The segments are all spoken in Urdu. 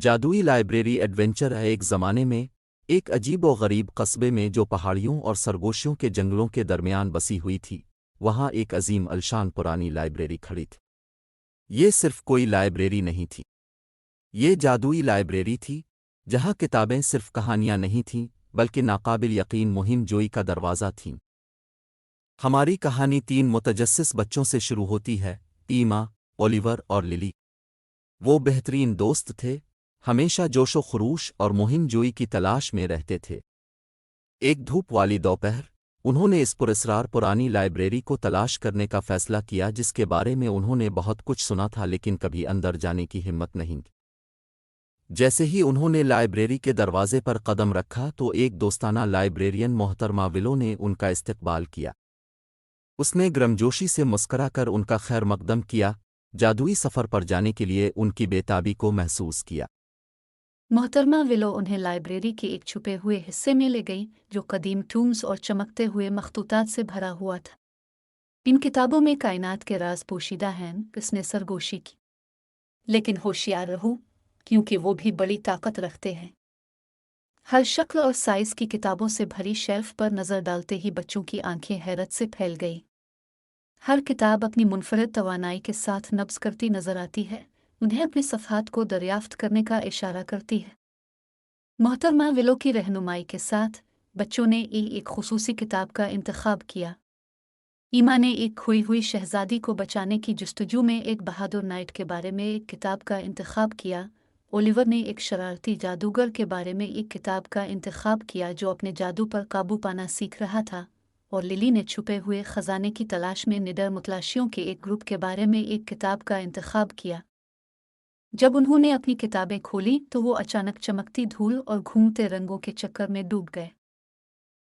جادوئی لائبریری ایڈونچر ہے ایک زمانے میں ایک عجیب و غریب قصبے میں جو پہاڑیوں اور سرگوشیوں کے جنگلوں کے درمیان بسی ہوئی تھی وہاں ایک عظیم الشان پرانی لائبریری کھڑی تھی۔ یہ صرف کوئی لائبریری نہیں تھی، یہ جادوئی لائبریری تھی جہاں کتابیں صرف کہانیاں نہیں تھیں بلکہ ناقابل یقین مہم جوئی کا دروازہ تھیں۔ ہماری کہانی 3 متجسس بچوں سے شروع ہوتی ہے، ایما، اولیور اور للی۔ وہ بہترین دوست تھے، ہمیشہ جوش و خروش اور مہم جوئی کی تلاش میں رہتے تھے۔ ایک دھوپ والی دوپہر انہوں نے اس پراسرار پرانی لائبریری کو تلاش کرنے کا فیصلہ کیا جس کے بارے میں انہوں نے بہت کچھ سنا تھا لیکن کبھی اندر جانے کی ہمت نہیں کی۔ جیسے ہی انہوں نے لائبریری کے دروازے پر قدم رکھا تو ایک دوستانہ لائبریرین محترمہ ولو نے ان کا استقبال کیا۔ اس نے گرمجوشی سے مسکرا کر ان کا خیر مقدم کیا، جادوئی سفر پر جانے کے لیے ان کی بے تابی کو محسوس کیا۔ محترمہ ولو انہیں لائبریری کے ایک چھپے ہوئے حصے میں لے گئی جو قدیم ٹومز اور چمکتے ہوئے مخطوطات سے بھرا ہوا تھا۔ ان کتابوں میں کائنات کے راز پوشیدہ ہیں، اس نے سرگوشی کی۔ لیکن ہوشیار رہو کیونکہ وہ بھی بڑی طاقت رکھتے ہیں۔ ہر شکل اور سائز کی کتابوں سے بھری شیلف پر نظر ڈالتے ہی بچوں کی آنکھیں حیرت سے پھیل گئی۔ ہر کتاب اپنی منفرد توانائی کے ساتھ نبض کرتی نظر آتی ہے، انہیں اپنے صفحات کو دریافت کرنے کا اشارہ کرتی ہے۔ محترمہ ولو کی رہنمائی کے ساتھ بچوں نے ایک خصوصی کتاب کا انتخاب کیا۔ ایما نے ایک کھوئی ہوئی شہزادی کو بچانے کی جستجو میں ایک بہادر نائٹ کے بارے میں ایک کتاب کا انتخاب کیا۔ اولیور نے ایک شرارتی جادوگر کے بارے میں ایک کتاب کا انتخاب کیا جو اپنے جادو پر قابو پانا سیکھ رہا تھا، اور للی نے چھپے ہوئے خزانے کی تلاش میں نڈر متلاشیوں کے ایک گروپ کے بارے میں ایک کتاب کا انتخاب کیا۔ جب انہوں نے اپنی کتابیں کھولیں تو وہ اچانک چمکتی دھول اور گھومتے رنگوں کے چکر میں ڈوب گئے۔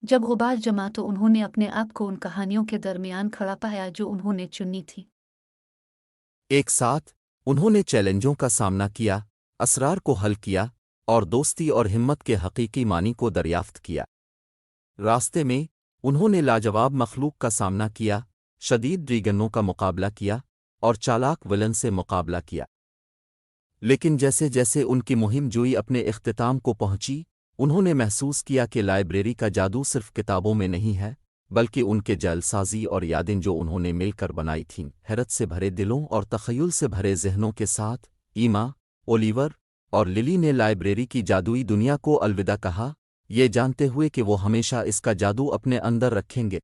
جب غبار جما تو انہوں نے اپنے آپ کو ان کہانیوں کے درمیان کھڑا پایا جو انہوں نے چنی تھی۔ ایک ساتھ انہوں نے چیلنجوں کا سامنا کیا، اسرار کو حل کیا اور دوستی اور ہمت کے حقیقی معنی کو دریافت کیا۔ راستے میں انہوں نے لاجواب مخلوق کا سامنا کیا، شدید ڈریگنوں کا مقابلہ کیا اور چالاک ولن سے مقابلہ کیا۔ لیکن جیسے جیسے ان کی مہم جوئی اپنے اختتام کو پہنچی، انہوں نے محسوس کیا کہ لائبریری کا جادو صرف کتابوں میں نہیں ہے بلکہ ان کے جعل سازی اور یادیں جو انہوں نے مل کر بنائی تھیں۔ حیرت سے بھرے دلوں اور تخیل سے بھرے ذہنوں کے ساتھ ایما، اولیور اور للی نے لائبریری کی جادوئی دنیا کو الوداع کہا، یہ جانتے ہوئے کہ وہ ہمیشہ اس کا جادو اپنے اندر رکھیں گے۔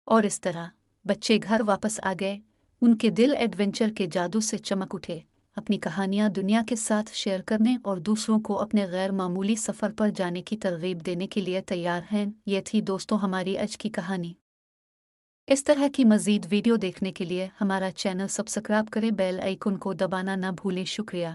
اور اس طرح بچے گھر واپس آ گئے، ان کے دل ایڈونچر کے جادو سے چمک اٹھے، اپنی کہانیاں دنیا کے ساتھ شیئر کرنے اور دوسروں کو اپنے غیر معمولی سفر پر جانے کی ترغیب دینے کے لیے تیار ہیں۔ یہ تھی دوستوں ہماری آج کی کہانی۔ اس طرح کی مزید ویڈیو دیکھنے کے لیے ہمارا چینل سبسکرائب کریں، بیل آئیکن کو دبانا نہ بھولیں۔ شکریہ۔